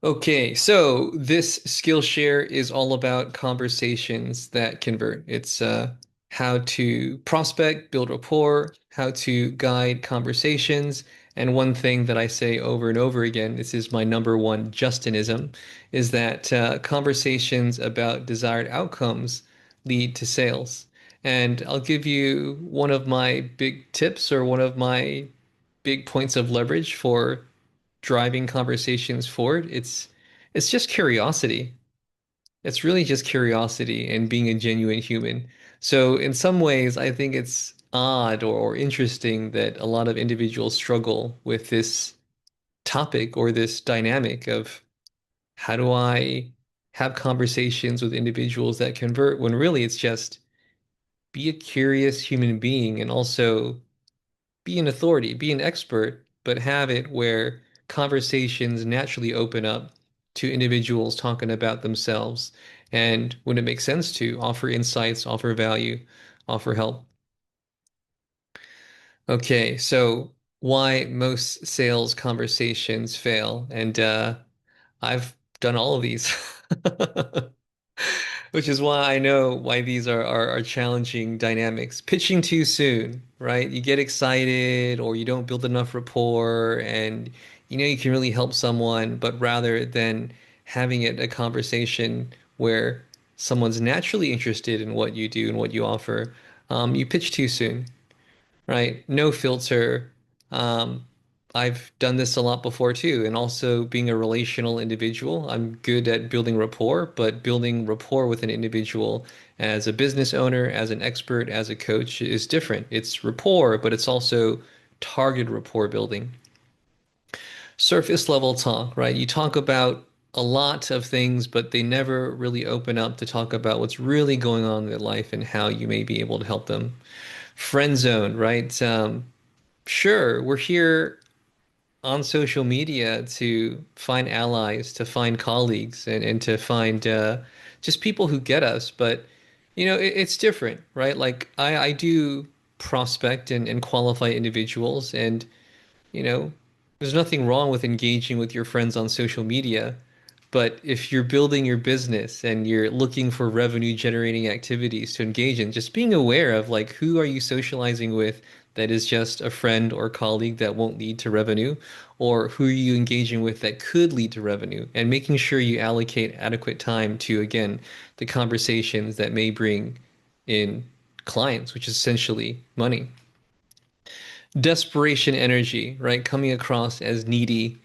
Okay, so this Skillshare is all about conversations that convert. It's how to prospect, build rapport, how to guide conversations. And one thing that I say over and over again, this is my number one Justinism, is that conversations about desired outcomes lead to sales. And I'll give you one of my big tips or one of my big points of leverage for driving conversations forward. It's just curiosity. It's really just curiosity and being a genuine human. So in some ways, I think it's odd or interesting that a lot of individuals struggle with this topic or this dynamic of how do I have conversations with individuals that convert when really it's just be a curious human being and also be an authority, be an expert, but have it where conversations naturally open up to individuals talking about themselves. And when it makes sense to offer insights, offer value, offer help. Okay, so why most sales conversations fail. And I've done all of these. Which is why I know why these are challenging dynamics. Pitching too soon, right? You get excited or you don't build enough rapport and you know you can really help someone, but rather than having it a conversation where someone's naturally interested in what you do and what you offer, you pitch too soon, right? No filter. Um, I've done this a lot before too, and also being a relational individual, I'm good at building rapport, but building rapport with an individual as a business owner, as an expert, as a coach is different. It's rapport, but it's also targeted rapport building. Surface level talk, right? You talk about a lot of things, but they never really open up to talk about what's really going on in their life and how you may be able to help them. Friend zone, right? Sure, we're here on social media to find allies, to find colleagues, and to find just people who get us. But, you know, it's different, right? Like I do prospect and qualify individuals, and you know, there's nothing wrong with engaging with your friends on social media, but if you're building your business and you're looking for revenue generating activities to engage in, just being aware of like who are you socializing with that is just a friend or colleague that won't lead to revenue, or who are you engaging with that could lead to revenue, and making sure you allocate adequate time to, again, the conversations that may bring in clients, which is essentially money. Desperation energy, right? Coming across as needy,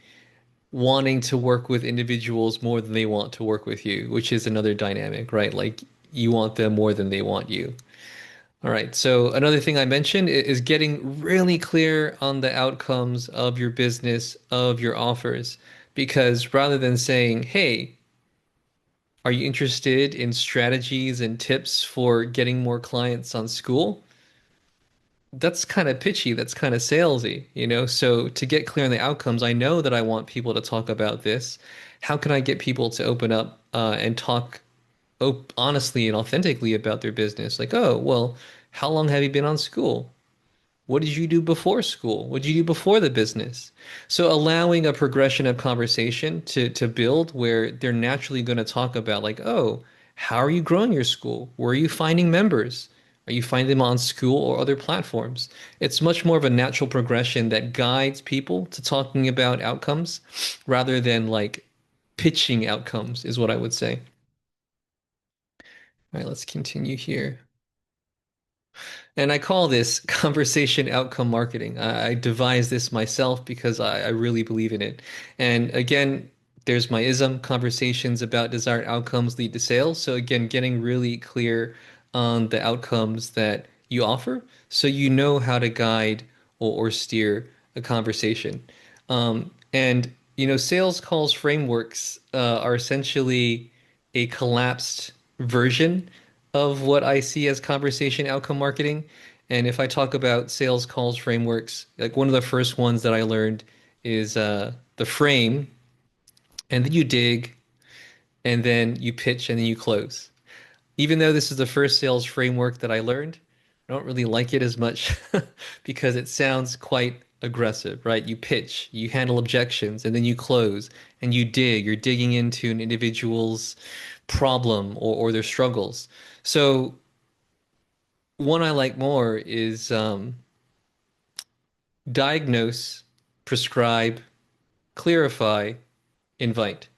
wanting to work with individuals more than they want to work with you, which is another dynamic, right? Like you want them more than they want you. All right. So another thing I mentioned is getting really clear on the outcomes of your business, of your offers, because rather than saying, "Hey, are you interested in strategies and tips for getting more clients on school?" That's kind of pitchy. That's kind of salesy, you know? So to get clear on the outcomes, I know that I want people to talk about this. How can I get people to open up and talk op honestly and authentically about their business? Like, oh, well, how long have you been on school? What did you do before school? What did you do before the business? So allowing a progression of conversation to build where they're naturally going to talk about like, oh, how are you growing your school? Where are you finding members? Are you finding them on school or other platforms? It's much more of a natural progression that guides people to talking about outcomes rather than like pitching outcomes, is what I would say. All right, let's continue here. And I call this conversation outcome marketing. I devised this myself because I really believe in it. And again, there's my ism, conversations about desired outcomes lead to sales. So again, getting really clear on the outcomes that you offer so you know how to guide or steer a conversation. And you know, sales calls frameworks are essentially a collapsed version of what I see as conversation outcome marketing. And if I talk about sales calls frameworks, like one of the first ones that I learned is the frame, and then you dig, and then you pitch, and then you close. Even though this is the first sales framework that I learned, I don't really like it as much because it sounds quite aggressive, right? You pitch, you handle objections, and then you close and you dig. You're digging into an individual's problem or their struggles. So one I like more is diagnose, prescribe, clarify, invite.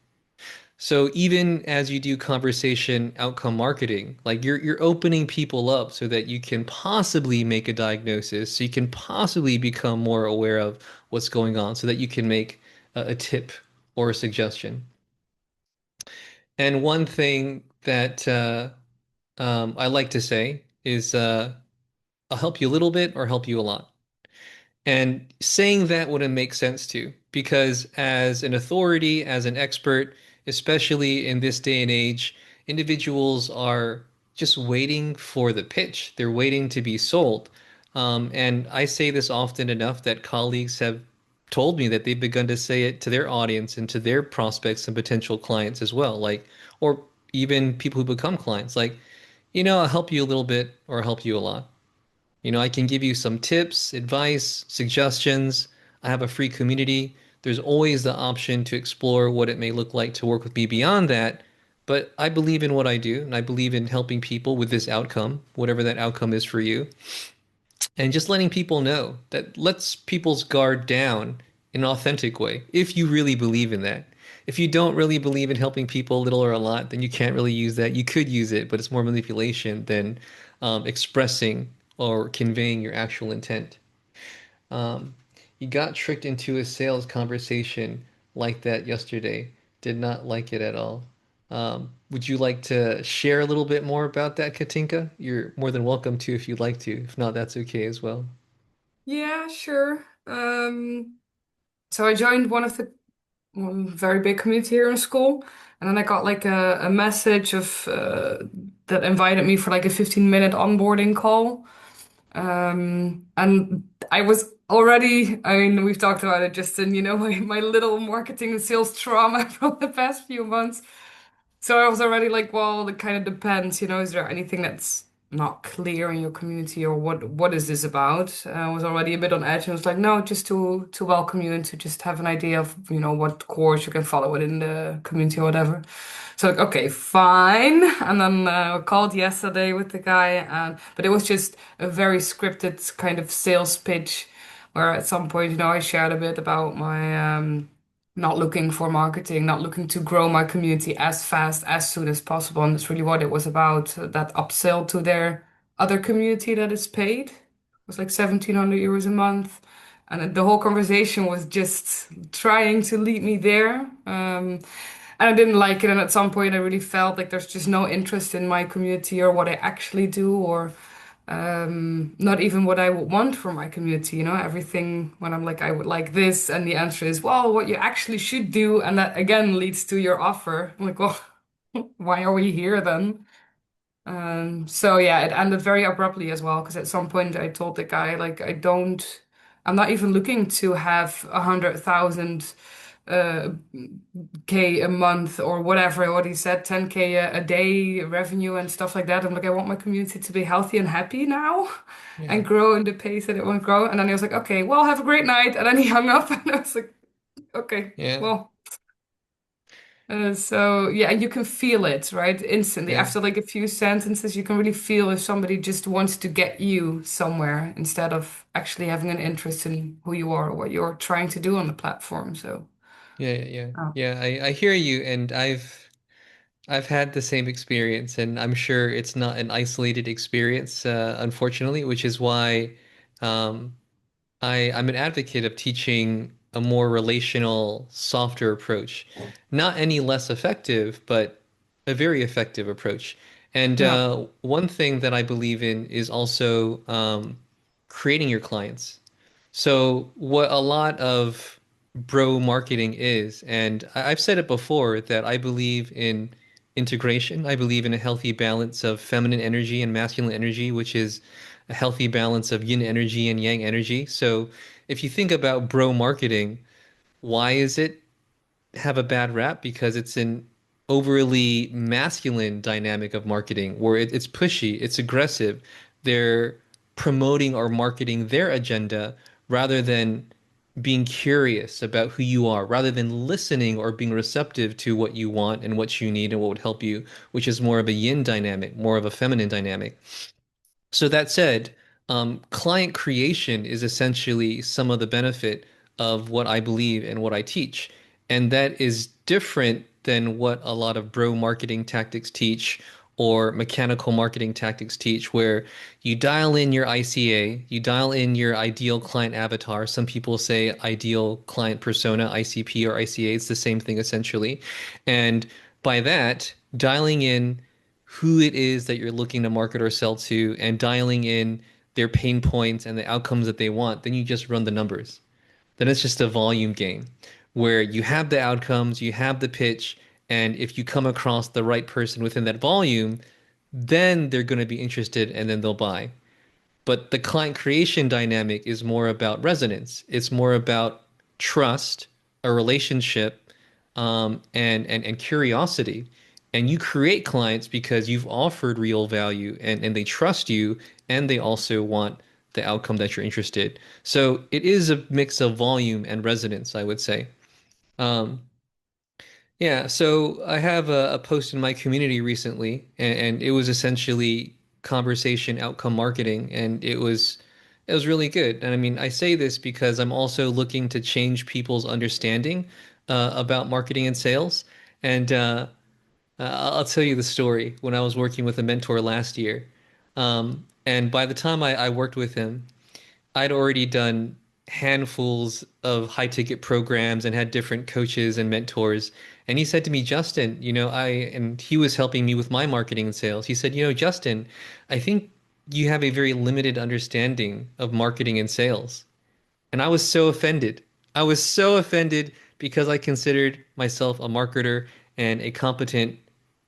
So even as you do conversation outcome marketing, like you're opening people up so that you can possibly make a diagnosis, so you can possibly become more aware of what's going on, so that you can make a tip or a suggestion. And one thing that I like to say is I'll help you a little bit or help you a lot. And saying that wouldn't make sense too, because as an authority, as an expert, especially in this day and age, individuals are just waiting for the pitch. They're waiting to be sold. And I say this often enough that colleagues have told me that they've begun to say it to their audience and to their prospects and potential clients as well, like, or even people who become clients, like, I'll help you a little bit or I'll help you a lot. I can give you some tips, advice, suggestions. I have a free community. There's always the option to explore what it may look like to work with me beyond that. But I believe in what I do, and I believe in helping people with this outcome, whatever that outcome is for you. And just letting people know that lets people's guard down in an authentic way, if you really believe in that. If you don't really believe in helping people a little or a lot, then you can't really use that. You could use it, but it's more manipulation than expressing or conveying your actual intent. Um, you got tricked into a sales conversation like that yesterday. Did not like it at all. Would you like to share a little bit more about that, Katinka? You're more than welcome to if you'd like to. If not, that's okay as well. Yeah, sure. So I joined one of the one very big community here in school, and then I got like a message of that invited me for like a 15-minute onboarding call. And I was already, I mean, we've talked about it just in, my little marketing and sales trauma from the past few months. So I was already like, well, it kind of depends, is there anything that's not clear in your community or what is this about? I was already a bit on edge and was like, no, just to welcome you and to just have an idea of, what course you can follow within the community or whatever. So like, okay, fine. And then I called yesterday with the guy, and but it was just a very scripted kind of sales pitch where at some point, I shared a bit about my not looking for marketing, not looking to grow my community as fast as soon as possible. And that's really what it was about, that upsell to their other community that is paid. It was like 1,700 euros a month. And the whole conversation was just trying to lead me there. And I didn't like it. And at some point, I really felt like there's just no interest in my community or what I actually do, or not even what I would want for my community, everything when I'm like, I would like this, and the answer is, well, what you actually should do, and that again leads to your offer. I'm like, well, why are we here then? So yeah, it ended very abruptly as well, because at some point I told the guy, like, I'm not even looking to have 100,000 uh, K a month or whatever, what he said, 10K a day revenue and stuff like that. I'm like, I want my community to be healthy and happy now Yeah. and grow in the pace that it won't grow. And then he was like, okay, well, have a great night. And then he hung up and I was like, okay, Yeah. well. So yeah, and you can feel it, right? Instantly. Yeah. After like a few sentences, you can really feel if somebody just wants to get you somewhere instead of actually having an interest in who you are or what you're trying to do on the platform. So, Yeah. Yeah. Yeah. oh, Yeah. I hear you, and I've had the same experience, and I'm sure it's not an isolated experience, unfortunately, which is why um, I'm an advocate of teaching a more relational, softer approach. Not any less effective, but a very effective approach. And yeah, one thing that I believe in is also creating your clients. So what a lot of bro marketing is, and I've said it before that I believe in integration. I believe in a healthy balance of feminine energy and masculine energy, which is a healthy balance of yin energy and yang energy. So if you think about bro marketing, why is it have a bad rap? Because it's an overly masculine dynamic of marketing where it's pushy, it's aggressive. They're promoting or marketing their agenda rather than being curious about who you are rather than listening or being receptive to what you want and what you need and what would help you, which is more of a yin dynamic, more of a feminine dynamic. So that said, client creation is essentially some of the benefit of what I believe and what I teach. And that is different than what a lot of bro marketing tactics teach or mechanical marketing tactics teach, where you dial in your ICA, you dial in your ideal client avatar. Some people say ideal client persona, ICP or ICA. It's the same thing essentially. And by that, dialing in who it is that you're looking to market or sell to and dialing in their pain points and the outcomes that they want, then you just run the numbers. Then it's just a volume game where you have the outcomes, you have the pitch, and if you come across the right person within that volume, then they're going to be interested and then they'll buy. But the client creation dynamic is more about resonance. It's more about trust, a relationship, and curiosity. And you create clients because you've offered real value and they trust you and they also want the outcome that you're interested. So it is a mix of volume and resonance, I would say. Um, yeah, so I have a post in my community recently, and it was essentially conversation outcome marketing, and it was really good. And I mean, I say this because I'm also looking to change people's understanding about marketing and sales. And I'll tell you the story. When I was working with a mentor last year, and by the time I worked with him, I'd already done handfuls of high ticket programs and had different coaches and mentors. And he said to me, Justin, and he was helping me with my marketing and sales. He said, Justin, I think you have a very limited understanding of marketing and sales. And I was so offended. I was so offended because I considered myself a marketer and a competent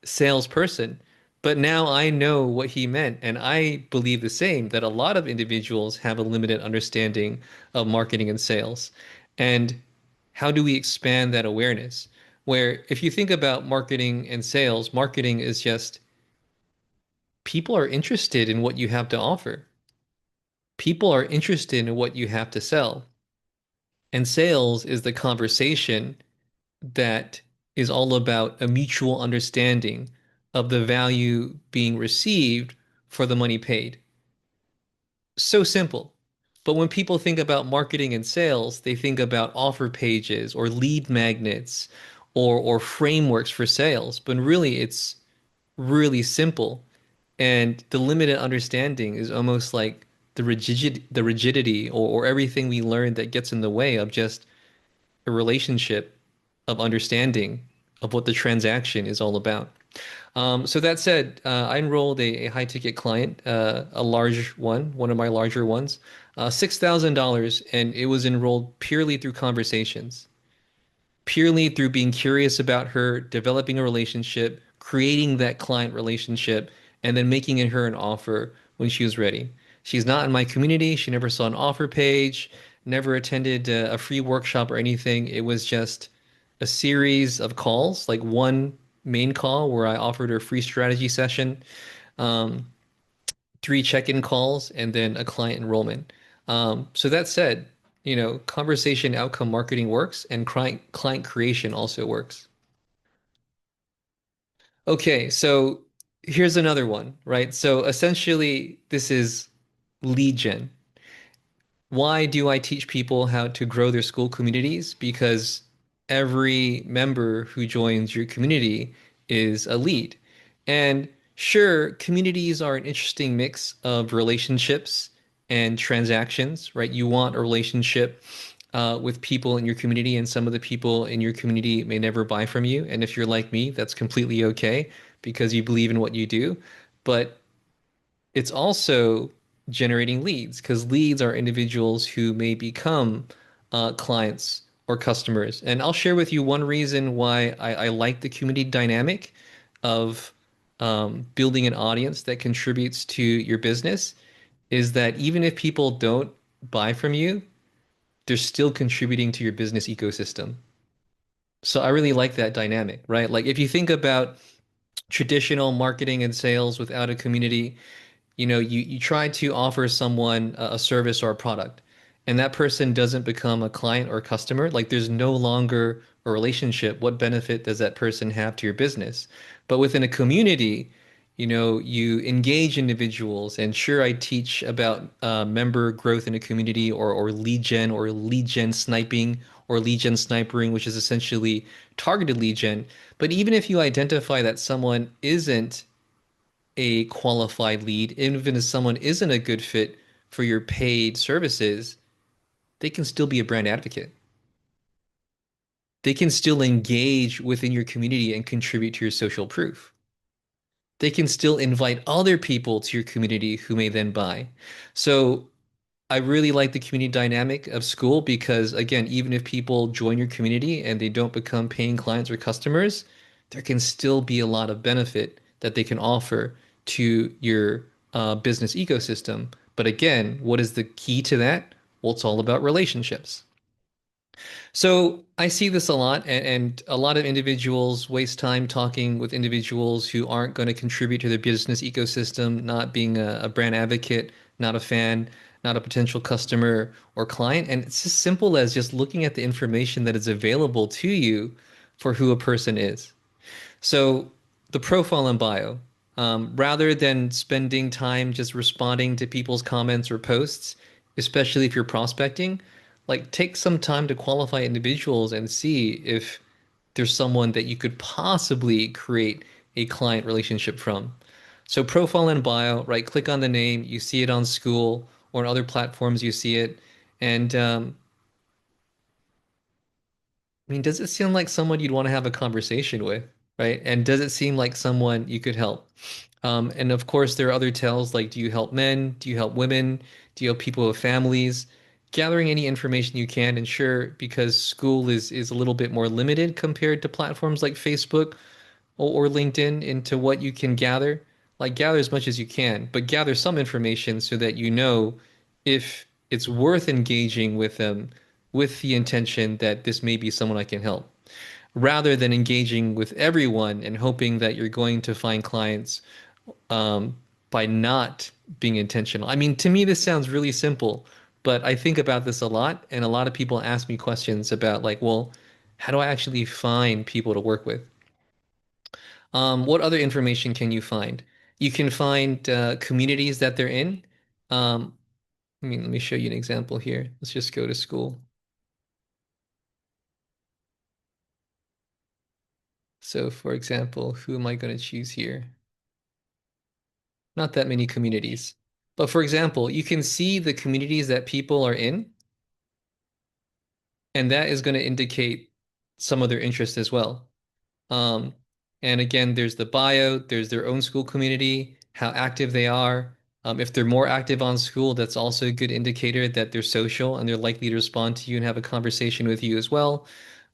salesperson. But now I know what he meant, and I believe the same, that a lot of individuals have a limited understanding of marketing and sales. And how do we expand that awareness? Where if you think about marketing and sales, marketing is just people are interested in what you have to offer. People are interested in what you have to sell. And sales is the conversation that is all about a mutual understanding of the value being received for the money paid. So simple. But when people think about marketing and sales, they think about offer pages or lead magnets or frameworks for sales. But really, it's really simple. And the limited understanding is almost like the rigidity or everything we learned that gets in the way of just a relationship of understanding of what the transaction is all about. So that said, I enrolled a high ticket client, a large one of my larger ones, $6,000, and it was enrolled purely through conversations, purely through being curious about her, developing a relationship, creating that client relationship, and then making her an offer when she was ready. She's not in my community. She never saw an offer page, never attended a free workshop or anything. It was just a series of calls, like one main call where I offered her a free strategy session, um, three check-in calls, and then a client enrollment. So that said, conversation outcome marketing works and client creation also works. Okay, so here's another one, right? So essentially, this is lead gen. Why do I teach people how to grow their school communities? Because every member who joins your community is a lead. And sure, communities are an interesting mix of relationships and transactions, right? You want a relationship with people in your community, and some of the people in your community may never buy from you. And if you're like me, that's completely okay because you believe in what you do. But it's also generating leads because leads are individuals who may become clients or customers. And I'll share with you one reason why I like the community dynamic of building an audience that contributes to your business is that even if people don't buy from you, they're still contributing to your business ecosystem. So I really like that dynamic, right? Like if you think about traditional marketing and sales without a community, you try to offer someone a service or a product, and that person doesn't become a client or customer, like there's no longer a relationship, what benefit does that person have to your business? But within a community, you engage individuals, and sure, I teach about member growth in a community, or lead gen sniping, or lead gen snipering, which is essentially targeted lead gen. But even if you identify that someone isn't a qualified lead, even if someone isn't a good fit for your paid services, they can still be a brand advocate. They can still engage within your community and contribute to your social proof. They can still invite other people to your community who may then buy. So I really like the community dynamic of school because, again, even if people join your community and they don't become paying clients or customers, there can still be a lot of benefit that they can offer to your business ecosystem. But again, what is the key to that? Well, it's all about relationships. So I see this a lot, and a lot of individuals waste time talking with individuals who aren't going to contribute to their business ecosystem, not being a brand advocate, not a fan, not a potential customer or client. And it's as simple as just looking at the information that is available to you for who a person is. So the profile and bio, rather than spending time just responding to people's comments or posts, especially if you're prospecting, like take some time to qualify individuals and see if there's someone that you could possibly create a client relationship from. So profile and bio, right? Click on the name, you see it on School or on other platforms, you see it, and I mean, does it seem like someone you'd want to have a conversation with, right? And does it seem like someone you could help? And of course, there are other tells like, do you help men? Do you help women? Do you help people with families? Gathering any information you can, and sure, because School is a little bit more limited compared to platforms like Facebook or LinkedIn into what you can gather. Like gather as much as you can, but gather some information so that you know if it's worth engaging with them with the intention that this may be someone I can help, rather than engaging with everyone and hoping that you're going to find clients um, by not being intentional. I mean, to me, this sounds really simple, but I think about this a lot, and a lot of people ask me questions about, like, well, how do I actually find people to work with? What other information can you find? You can find communities that they're in. Um, let me show you an example here. Let's just go to School. So, for example, who am I going to choose here? Not that many communities. But for example, you can see the communities that people are in, and that is going to indicate some of their interest as well. Um, and again, there's the bio, there's their own School community, how active they are. If they're more active on School, that's also a good indicator that they're social and they're likely to respond to you and have a conversation with you as well.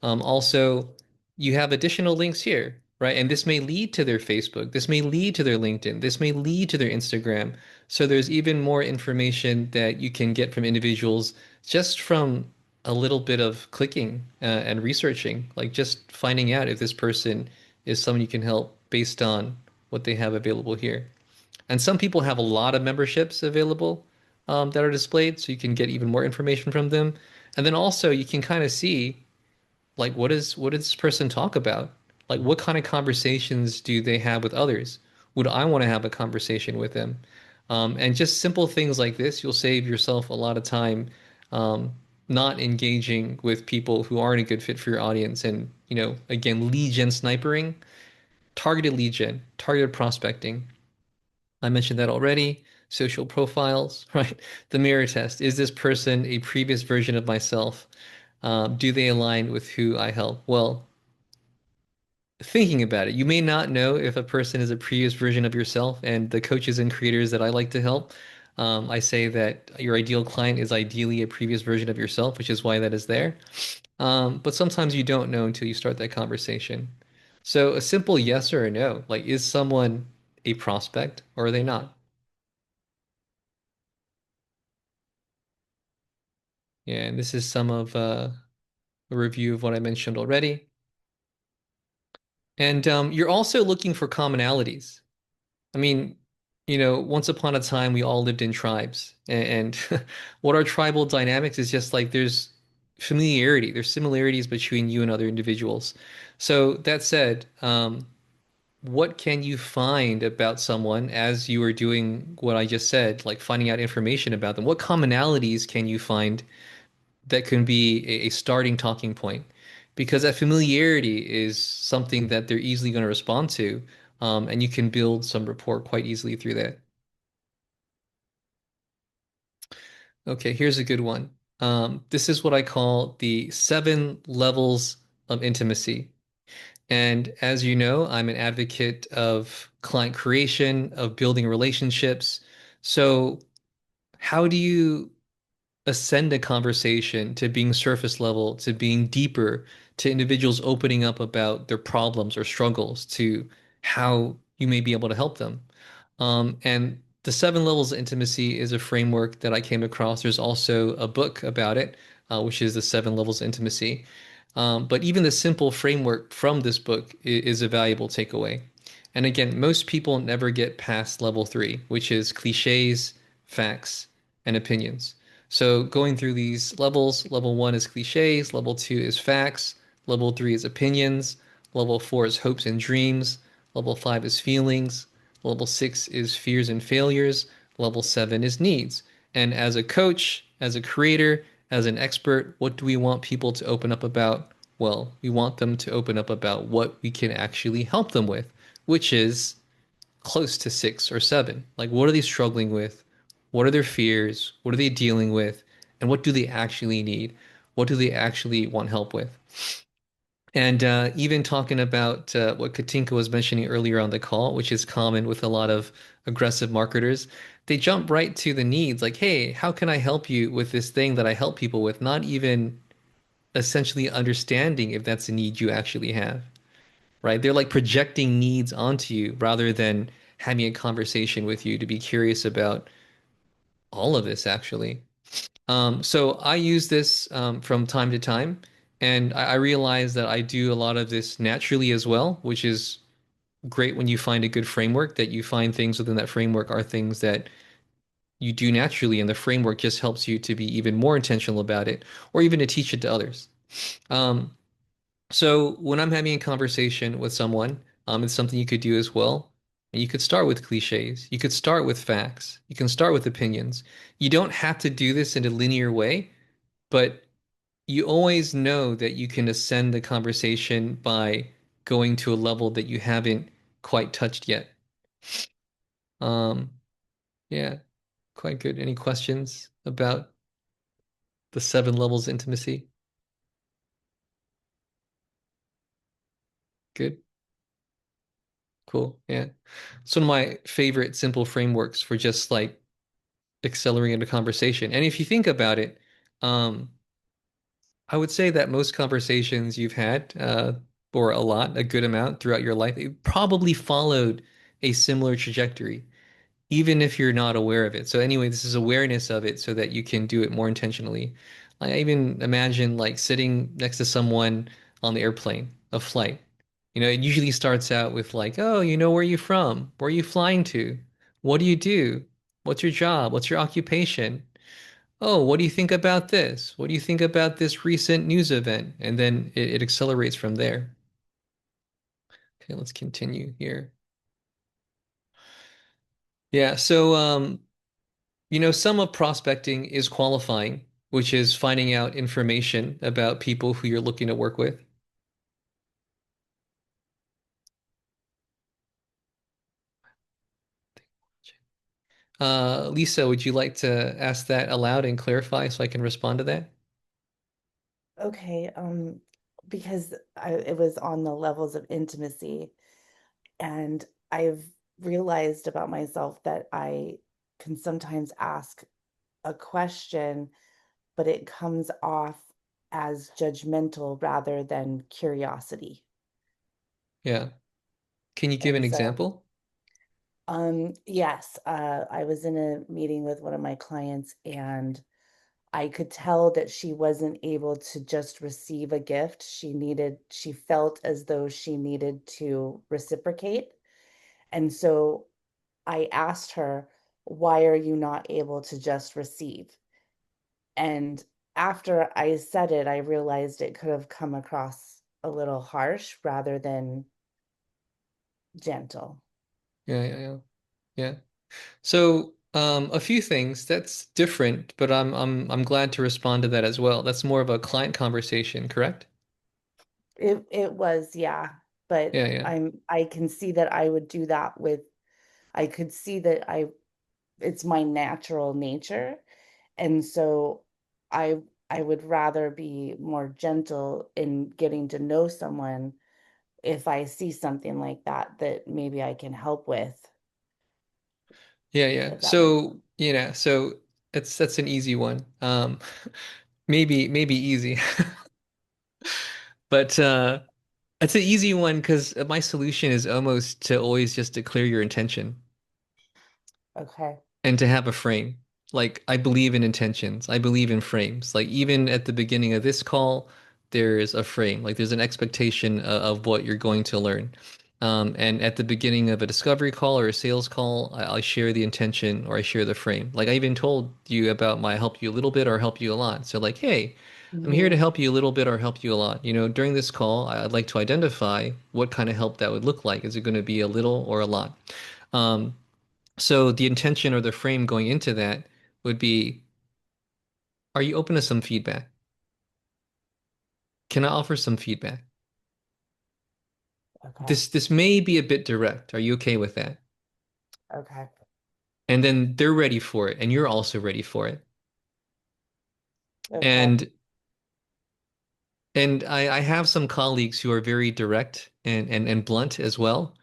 Also, you have additional links here, right? And this may lead to their Facebook, this may lead to their LinkedIn, this may lead to their Instagram. So there's even more information that you can get from individuals just from a little bit of clicking and researching, like just finding out if this person is someone you can help based on what they have available here. And some people have a lot of memberships available that are displayed, so you can get even more information from them. And then also you can kind of see like what does this person talk about? Like what kind of conversations do they have with others? Would I want to have a conversation with them? And just simple things like this, you'll save yourself a lot of time um, not engaging with people who aren't a good fit for your audience. And, again, lead gen snipering, targeted lead gen, targeted prospecting. I mentioned that already. Social profiles, right? The mirror test. Is this person a previous version of myself? Do they align with who I help? Well, thinking about it, you may not know if a person is a previous version of yourself. And the coaches and creators that I like to help, I say that your ideal client is ideally a previous version of yourself, which is why that is there. But sometimes you don't know until you start that conversation. So a simple yes or a no, like is someone a prospect or are they not? Yeah, and this is some of a review of what I mentioned already. And you're also looking for commonalities. I mean, once upon a time we all lived in tribes, and what our tribal dynamics is just like there's familiarity, there's similarities between you and other individuals. So that said, what can you find about someone as you are doing what I just said, like finding out information about them? What commonalities can you find that can be a starting talking point? Because that familiarity is something that they're easily going to respond to, and you can build some rapport quite easily through that. Okay, here's a good one. This is what I call the 7 levels of intimacy. And as you know, I'm an advocate of client creation, of building relationships. So, how do you ascend a conversation to being surface level, to being deeper, to individuals opening up about their problems or struggles, to how you may be able to help them? And the 7 levels of intimacy is a framework that I came across. There's also a book about it, which is the 7 levels of intimacy. But even the simple framework from this book is a valuable takeaway. And again, most people never get past level 3, which is cliches, facts, and opinions. So going through these levels, level 1 is cliches, level 2 is facts, level 3 is opinions, level 4 is hopes and dreams, level 5 is feelings, level 6 is fears and failures, level 7 is needs. And as a coach, as a creator, as an expert, what do we want people to open up about? Well, we want them to open up about what we can actually help them with, which is close to 6 or 7. Like, what are they struggling with? What are their fears? What are they dealing with? And what do they actually need? What do they actually want help with? And even talking about what Katinka was mentioning earlier on the call, which is common with a lot of aggressive marketers, they jump right to the needs like, hey, how can I help you with this thing that I help people with? Not even essentially understanding if that's a need you actually have, right? They're like projecting needs onto you rather than having a conversation with you to be curious about all of this, actually. So I use this from time to time, and I realize that I do a lot of this naturally as well, which is great when you find a good framework, that you find things within that framework are things that you do naturally, and the framework just helps you to be even more intentional about it, or even to teach it to others. Um, so when I'm having a conversation with someone, it's something you could do as well. And you could start with cliches. You could start with facts. You can start with opinions. You don't have to do this in a linear way, but you always know that you can ascend the conversation by going to a level that you haven't quite touched yet. Um, yeah, quite good. Any questions about the 7 levels of intimacy? Good, cool. Yeah. It's one of my favorite simple frameworks for just like accelerating a conversation. And if you think about it, um, I would say that most conversations you've had, or a lot, a good amount throughout your life, it probably followed a similar trajectory, even if you're not aware of it. So anyway, this is awareness of it so that you can do it more intentionally. I even imagine like sitting next to someone on the airplane, a flight. It usually starts out with like, oh, where are you from? Where are you flying to? What do you do? What's your job? What's your occupation? Oh, what do you think about this? What do you think about this recent news event? And then it accelerates from there. Okay, let's continue here. Yeah, so some of prospecting is qualifying, which is finding out information about people who you're looking to work with. Lisa, would you like to ask that aloud and clarify so I can respond to that? Okay, because it was on the levels of intimacy, and I've realized about myself that I can sometimes ask a question, but it comes off as judgmental rather than curiosity. Yeah. Can you give an And so, example? yes, I was in a meeting with one of my clients, and I could tell that she wasn't able to just receive a gift. She felt as though she needed to reciprocate. And so I asked her, why are you not able to just receive? And after I said it, I realized it could have come across a little harsh rather than gentle. Yeah, yeah, yeah. Yeah. So, a few things that's different, but I'm glad to respond to that as well. That's more of a client conversation, correct? It was, yeah. But Yeah, yeah. I can see that I would do that with I could see that I it's my natural nature. And so I I would rather be more gentle in getting to know someone if I see something like that that maybe I can help with, Yeah, yeah. if that makes So, sense. so that's an easy one. Maybe easy. But it's an easy one because my solution is almost to always just declare your intention. Okay. And to have a frame. Like I believe in intentions. I believe in frames. Like even at the beginning of this call, there's a frame. Like there's an expectation of what you're going to learn. And at the beginning of a discovery call or a sales call, I share the intention or I share the frame. Like I even told you about my help you a little bit or help you a lot. So like, hey, I'm here to Hmm. help you a little bit or help you a lot. During this call, I'd like to identify what kind of help that would look like. Is it going to be a little or a lot? Um, so the intention or the frame going into that would be, are you open to some feedback? Can I offer some feedback? Okay. This may be a bit direct. Are you okay with that? Okay. And then they're ready for it, and you're also ready for it. Okay. And I have some colleagues who are very direct and blunt as well,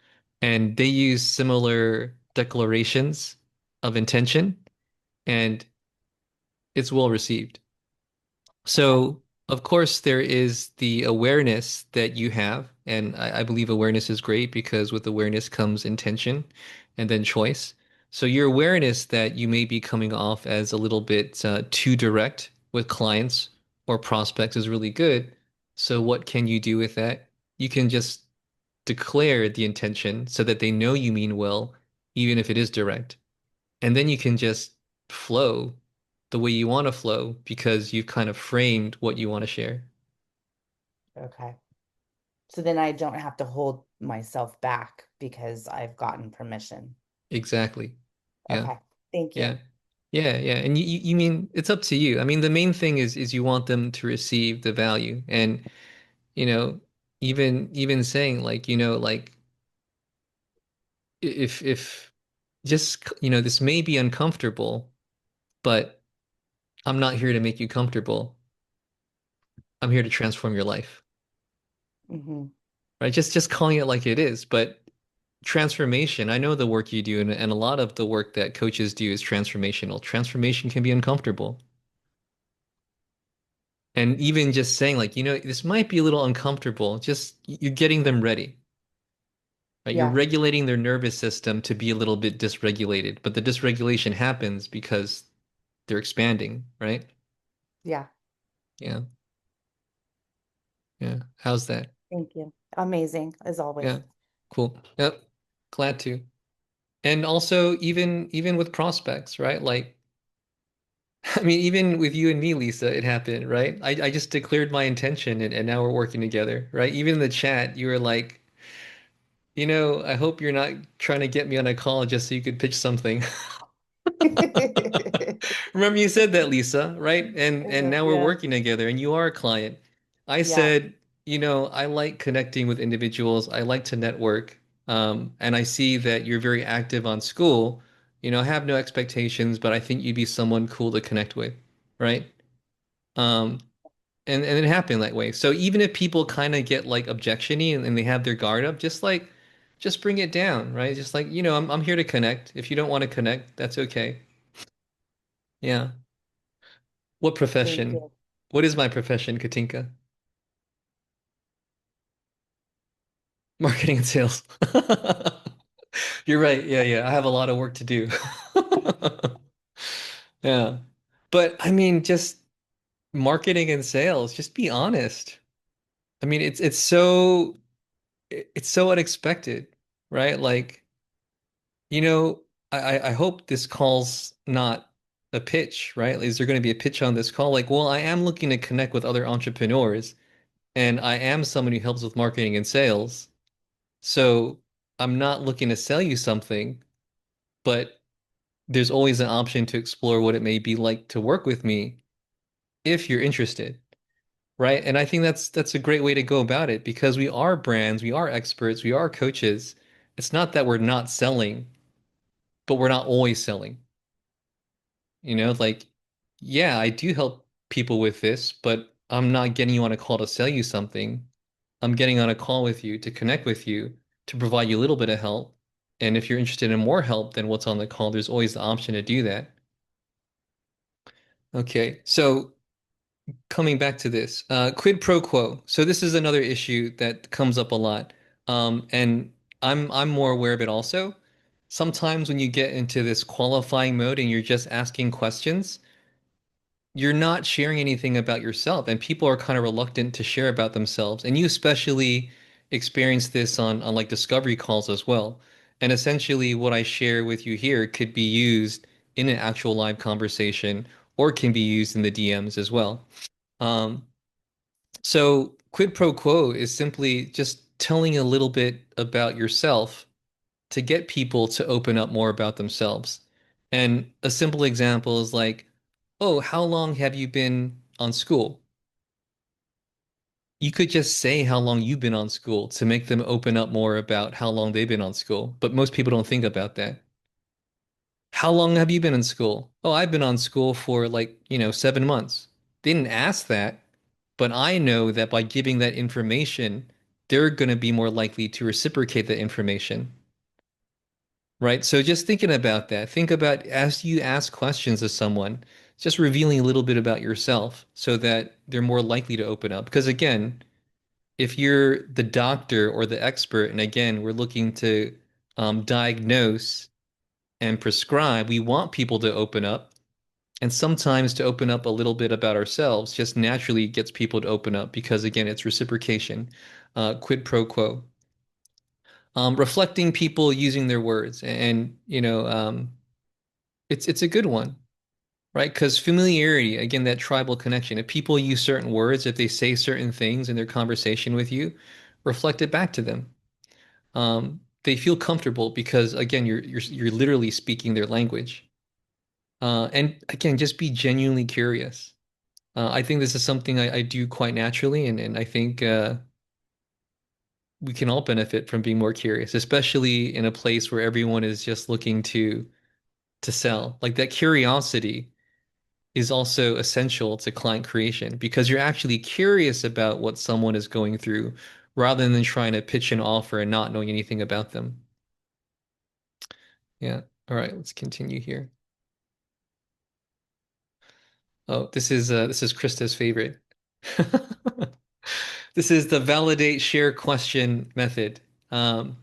and they use similar declarations of intention, and it's well received. Okay. So, of course, there is the awareness that you have, and I believe awareness is great because with awareness comes intention and then choice. So, your awareness that you may be coming off as a little bit too direct with clients or prospects is really good. So, what can you do with that? You can just declare the intention so that they know you mean well, even if it is direct. And then you can just flow the way you want to flow because you've kind of framed what you want to share. Okay. So then I don't have to hold myself back because I've gotten permission. Exactly. Yeah. Okay. Thank you. Yeah. Yeah. Yeah. And you mean it's up to you. I mean, the main thing is you want them to receive the value. And, you know, even saying like, like if just, this may be uncomfortable, but I'm not here to make you comfortable. I'm here to transform your life. Hmm. Right? Just calling it like it is. But transformation, I know the work you do, and a lot of the work that coaches do is transformational. Transformation can be uncomfortable. And even just saying, like, this might be a little uncomfortable, just you're getting them ready, right? You're Yeah. regulating their nervous system to be a little bit dysregulated, but the dysregulation happens because they're expanding, right? Yeah. Yeah. Yeah. How's that? Thank you. Amazing, as always. Yeah. Cool. Yep. Glad to. And also even with prospects, right? Like I mean, even with you and me, Lisa, it happened, right? I just declared my intention and now we're working together, right? Even in the chat, you were like, I hope you're not trying to get me on a call just so you could pitch something. Remember you said that, Lisa, right? And now we're Yeah. working together and you are a client. I Yeah. said, I like connecting with individuals. I like to network. And I see that you're very active on school. I have no expectations, but I think you'd be someone cool to connect with, right? Um, and it happened that way. So even if people kind of get like objectiony and they have their guard up, just bring it down, right? Just like, I'm here to connect. If you don't want to connect, that's okay. Yeah. What Thank profession? you. What is my profession, Katinka? Marketing and sales. You're right. Yeah, yeah. I have a lot of work to do. Yeah. But I mean, just marketing and sales, just be honest. I mean, it's so unexpected, right? Like, you know. I hope this call's not a pitch, right? Is there going to be a pitch on this call? Like, well, I am looking to connect with other entrepreneurs, and I am someone who helps with marketing and sales. So I'm not looking to sell you something, but there's always an option to explore what it may be like to work with me if you're interested, right? And I think that's a great way to go about it because we are brands, we are experts, we are coaches. It's not that we're not selling, but we're not always selling. Like, yeah, I do help people with this, but I'm not getting you on a call to sell you something. I'm getting on a call with you to connect with you, to provide you a little bit of help. And if you're interested in more help than what's on the call, there's always the option to do that. Okay, so coming back to this, quid pro quo. So this is another issue that comes up a lot. And I'm more aware of it also. Sometimes when you get into this qualifying mode and you're just asking questions, you're not sharing anything about yourself, and people are kind of reluctant to share about themselves. And you especially experience this on like discovery calls as well. And essentially, what I share with you here could be used in an actual live conversation or can be used in the DMs as well. Um, so quid pro quo is simply just telling a little bit about yourself to get people to open up more about themselves. And a simple example is like, oh, how long have you been on school? You could just say how long you've been on school to make them open up more about how long they've been on school. But most people don't think about that. How long have you been in school? Oh, I've been on school for like, 7 months. They didn't ask that, but I know that by giving that information, they're going to be more likely to reciprocate that information. Right. So just thinking about that, think about as you ask questions to someone, just revealing a little bit about yourself so that they're more likely to open up. Because again, if you're the doctor or the expert, and again, we're looking to diagnose and prescribe, we want people to open up. And sometimes to open up a little bit about ourselves just naturally gets people to open up because again, it's reciprocation, quid pro quo. Reflecting people using their words, and it's a good one, right? Because familiarity, again, that tribal connection. If people use certain words, if they say certain things in their conversation with you, reflect it back to them. They feel comfortable because again, you're literally speaking their language. And again, just be genuinely curious. I think this is something I do quite naturally, and I think we can all benefit from being more curious, especially in a place where everyone is just looking to sell. Like that curiosity is also essential to client creation because you're actually curious about what someone is going through rather than trying to pitch an offer and not knowing anything about them. Yeah. All right, let's continue here. Oh, this is Krista's favorite. This is the validate share question method. Um,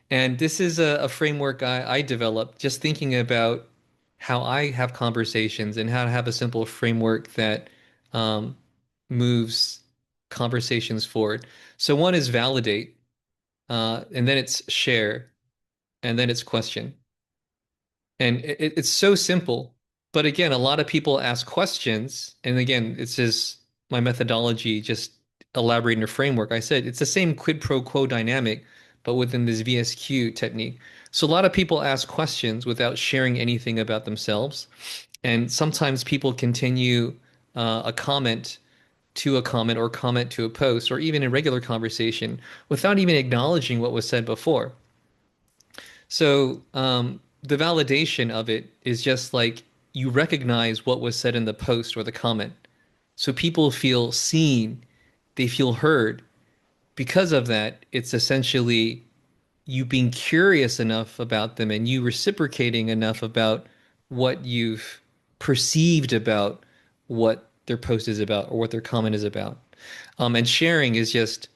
and this is a framework I developed just thinking about how I have conversations and how to have a simple framework that um, moves conversations forward. So one is validate, and then it's share, and then it's question. And it's so simple. But again, a lot of people ask questions. And again, it's just my methodology, just elaborating a framework. I said it's the same quid pro quo dynamic, but within this VSQ technique. So a lot of people ask questions without sharing anything about themselves. And sometimes people continue a comment to a comment or comment to a post or even a regular conversation without even acknowledging what was said before. So the validation of it is just like you recognize what was said in the post or the comment. So people feel seen, they feel heard. Because of that, it's essentially you being curious enough about them and you reciprocating enough about what you've perceived about what their post is about or what their comment is about. And sharing is just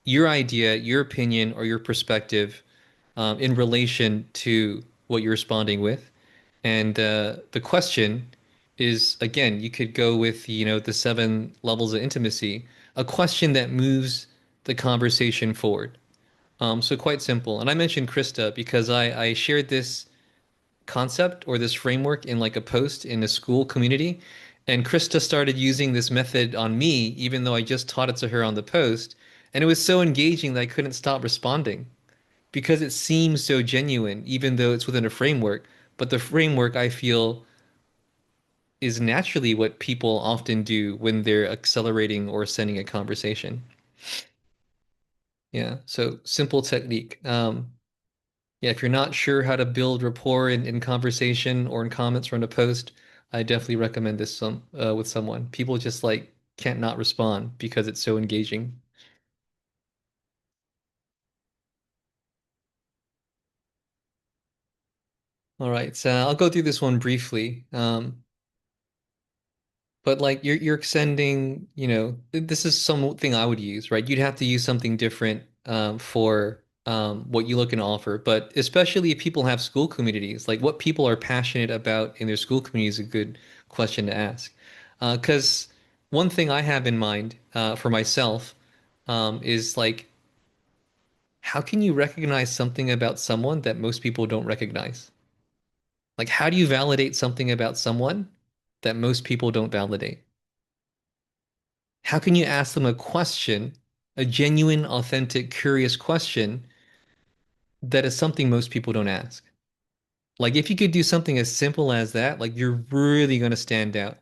your idea, your opinion, or your perspective in relation to what you're responding with. And the question is, again, you could go with, the 7 levels of intimacy, a question that moves the conversation forward. So quite simple. And I mentioned Krista because I shared this concept or this framework in like a post in a school community. And Krista started using this method on me, even though I just taught it to her on the post. And it was so engaging that I couldn't stop responding because it seems so genuine, even though it's within a framework. But the framework, I feel, is naturally what people often do when they're accelerating or sending a conversation. Yeah. So simple technique. Yeah, if you're not sure how to build rapport in conversation or in comments or in a post, I definitely recommend this with someone. People just like can't not respond because it's so engaging. All right, so I'll go through this one briefly. But like you're extending, this is something I would use, right? You'd have to use something different for what you look and offer. But especially if people have school communities, like what people are passionate about in their school community is a good question to ask. Because one thing I have in mind for myself is like, how can you recognize something about someone that most people don't recognize? Like, how do you validate something about someone that most people don't validate? How can you ask them a question, a genuine, authentic, curious question that is something most people don't ask? Like if you could do something as simple as that, like you're really going to stand out.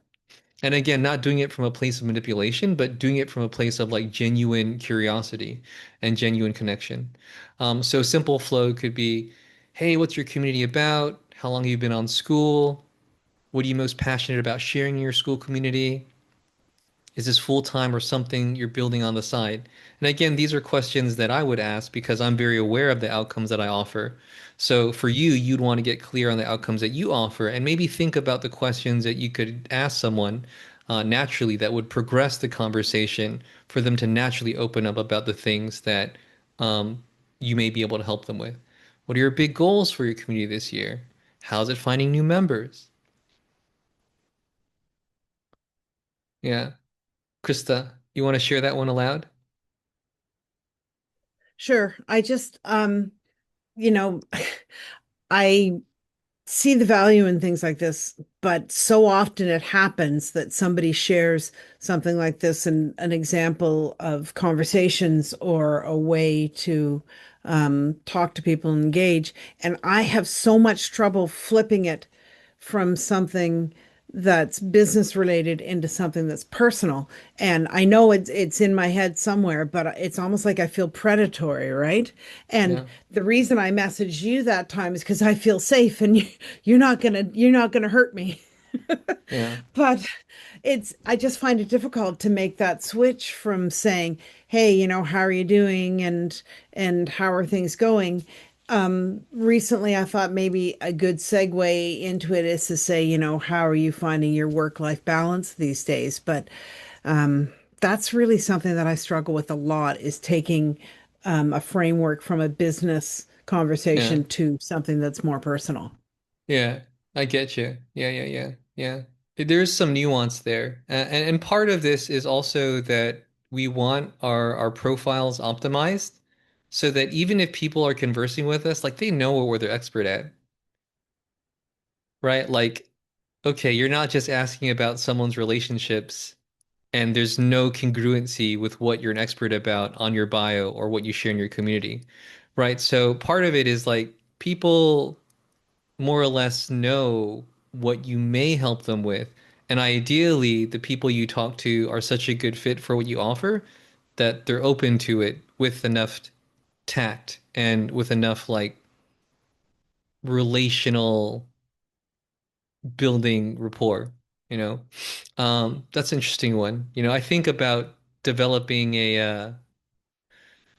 And again, not doing it from a place of manipulation, but doing it from a place of like genuine curiosity and genuine connection. So simple flow could be, hey, what's your community about? How long have you been on school? What are you most passionate about sharing in your school community? Is this full time or something you're building on the side? And again, these are questions that I would ask because I'm very aware of the outcomes that I offer. So for you, you'd want to get clear on the outcomes that you offer and maybe think about the questions that you could ask someone naturally that would progress the conversation for them to naturally open up about the things that um, you may be able to help them with. What are your big goals for your community this year? How's it finding new members? Yeah. Krista, you want to share that one aloud? Sure. I just, you know, I see the value in things like this, but so often it happens that somebody shares something like this and an example of conversations or a way to talk to people and engage. And I have so much trouble flipping it from something that's business related into something that's personal. And I know it's in my head somewhere, but it's almost like I feel predatory, right? And Yeah. the reason I messaged you that time is because I feel safe and you're not gonna hurt me. Yeah. But I just find it difficult to make that switch from saying, hey, how are you doing and how are things going? Recently I thought maybe a good segue into it is to say, how are you finding your work-life balance these days? But um, that's really something that I struggle with a lot is taking a framework from a business Yeah. conversation to something that's more personal. Yeah. I get you. Yeah. There's some nuance there. And part of this is also that we want our profiles optimized so that even if people are conversing with us, like they know what they're expert at, right? Like, okay, you're not just asking about someone's relationships and there's no congruency with what you're an expert about on your bio or what you share in your community, right? So part of it is like people more or less know what you may help them with. And ideally, the people you talk to are such a good fit for what you offer that they're open to it with enough tact and with enough like relational building rapport, you know? That's an interesting one. I think about developing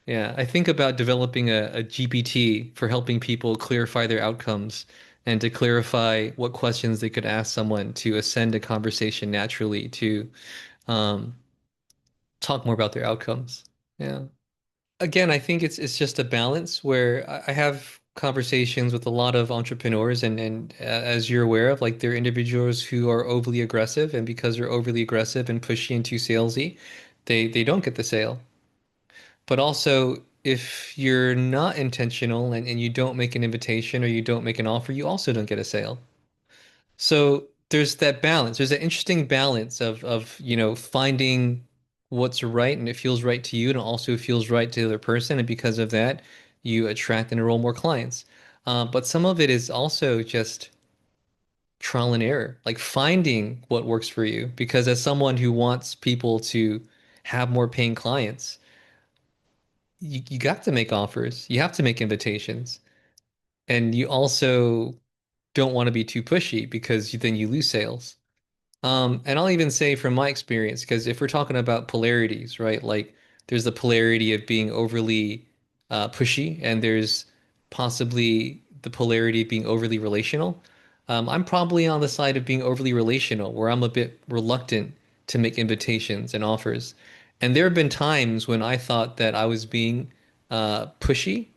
I think about developing a GPT for helping people clarify their outcomes and to clarify what questions they could ask someone to ascend a conversation naturally to um, talk more about their outcomes. Yeah. Again, I think it's just a balance where I have conversations with a lot of entrepreneurs and as you're aware of, like there are individuals who are overly aggressive and because they're overly aggressive and pushy and too salesy, they don't get the sale. But also if you're not intentional and you don't make an invitation or you don't make an offer, you also don't get a sale. So there's that balance. There's an interesting balance of, finding what's right and it feels right to you and it also feels right to the other person. And because of that, you attract and enroll more clients. But some of it is also just trial and error, like finding what works for you. Because as someone who wants people to have more paying clients, you got to make offers, you have to make invitations, and you also don't want to be too pushy because then you lose sales. And I'll even say from my experience, because if we're talking about polarities, right? Like there's the polarity of being overly pushy, and there's possibly the polarity of being overly relational. I'm probably on the side of being overly relational, where I'm a bit reluctant to make invitations and offers. And there have been times when I thought that I was being pushy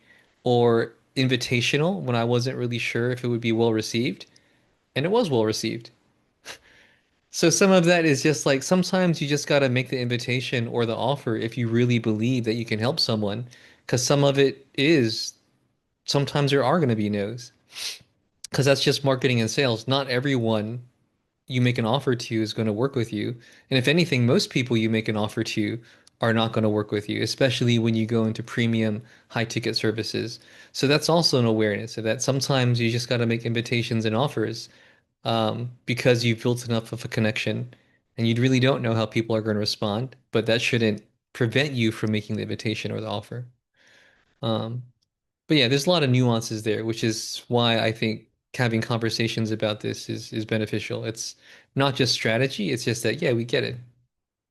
or invitational when I wasn't really sure if it would be well received, and it was well received. So some of that is just like sometimes you just got to make the invitation or the offer if you really believe that you can help someone, because some of it is sometimes there are going to be no's, because that's just marketing and sales. Not everyone you make an offer to is going to work with you. And if anything, most people you make an offer to are not going to work with you, especially when you go into premium high ticket services. So that's also an awareness of that sometimes you just got to make invitations and offers because you've built enough of a connection and you really don't know how people are going to respond, but that shouldn't prevent you from making the invitation or the offer. Um, but yeah, there's a lot of nuances there, which is why I think having conversations about this is beneficial. It's not just strategy, it's just that, yeah, we get it.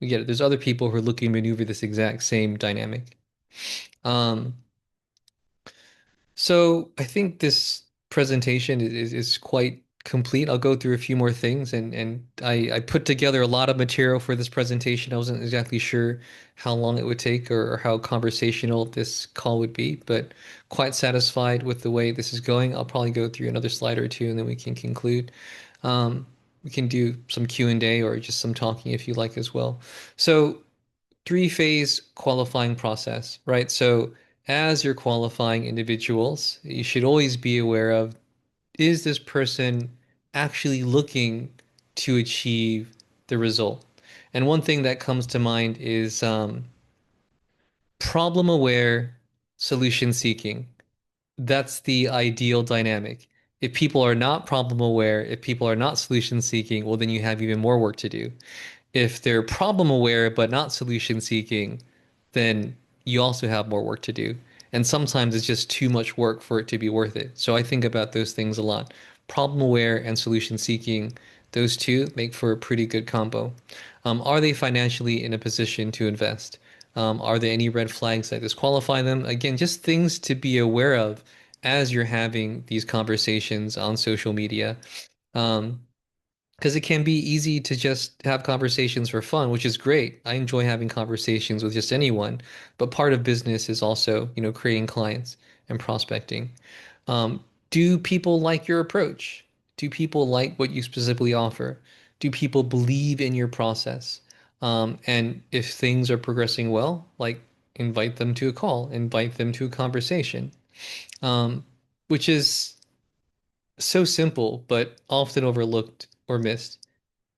We get it. There's other people who are looking to maneuver this exact same dynamic. Um, So I think this presentation is quite complete. I'll go through a few more things and I put together a lot of material for this presentation. I wasn't exactly sure how long it would take or how conversational this call would be, but quite satisfied with the way this is going. I'll probably go through another slide or two and then we can conclude. We can do some Q&A or just some talking if you like as well. So three-phase qualifying process, right? So as you're qualifying individuals, you should always be aware of, is this person actually looking to achieve the result? And one thing that comes to mind is problem aware, solution seeking. That's the ideal dynamic. If people are not problem aware, if people are not solution seeking, well, then you have even more work to do. If they're problem aware but not solution seeking, then you also have more work to do. And sometimes it's just too much work for it to be worth it. So I think about those things a lot. Problem aware and solution seeking, those two make for a pretty good combo. Are they financially in a position to invest? Are there any red flags that disqualify them? Again, just things to be aware of as you're having these conversations on social media. Um, because it can be easy to just have conversations for fun, which is great. I enjoy having conversations with just anyone, but part of business is also, creating clients and prospecting. Do people like your approach? Do people like what you specifically offer? Do people believe in your process? And if things are progressing well, like invite them to a call, invite them to a conversation, um, which is so simple, but often overlooked or missed.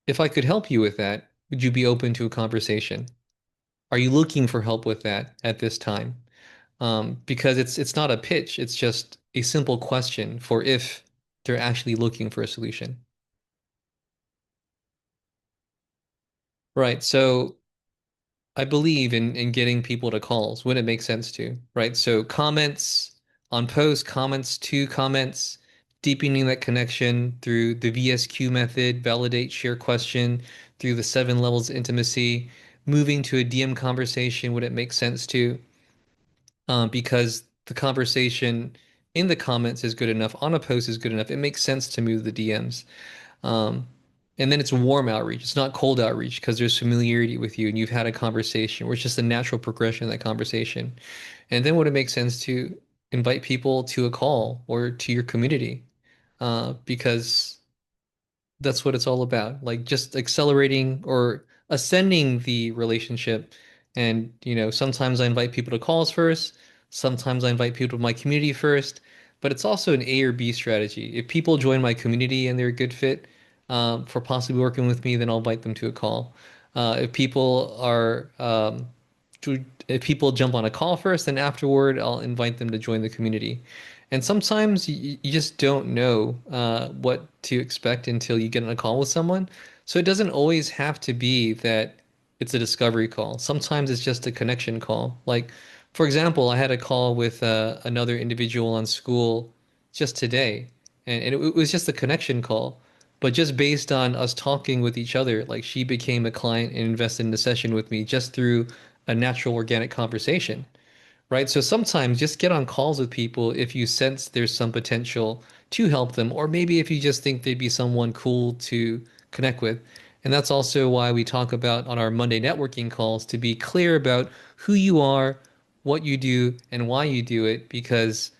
If I could help you with that, would you be open to a conversation? Are you looking for help with that at this time? Because it's not a pitch, it's just a simple question for if they're actually looking for a solution. Right. So I believe in getting people to calls when it makes sense to, right? So comments on posts, comments to comments, deepening that connection through the VSQ method, validate, share question, through the 7 levels of intimacy, moving to a DM conversation when it makes sense to, because the conversation in the comments is good enough, on a post is good enough. It makes sense to move the DMs. Um, and then it's warm outreach. It's not cold outreach because there's familiarity with you and you've had a conversation where it's just a natural progression of that conversation. And then would it make sense to invite people to a call or to your community? Because that's what it's all about. Like just accelerating or ascending the relationship. And, sometimes I invite people to calls first. Sometimes I invite people to my community first, but it's also an A or B strategy. If people join my community and they're a good fit for possibly working with me, then I'll invite them to a call. If people are if people jump on a call first, then afterward I'll invite them to join the community. And sometimes you just don't know what to expect until you get on a call with someone. So it doesn't always have to be that it's a discovery call. Sometimes it's just a connection call. Like, for example, I had a call with another individual on school just today, and it was just a connection call. But just based on us talking with each other, like she became a client and invested in the session with me just through a natural organic conversation, right? So sometimes just get on calls with people if you sense there's some potential to help them, or maybe if you just think they'd be someone cool to connect with. And that's also why we talk about on our Monday networking calls to be clear about who you are, what you do, and why you do it, because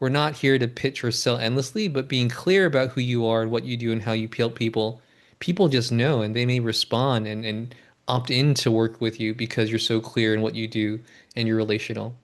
we're not here to pitch or sell endlessly, but being clear about who you are and what you do and how you help people, people just know and they may respond and opt in to work with you because you're so clear in what you do and you're relational.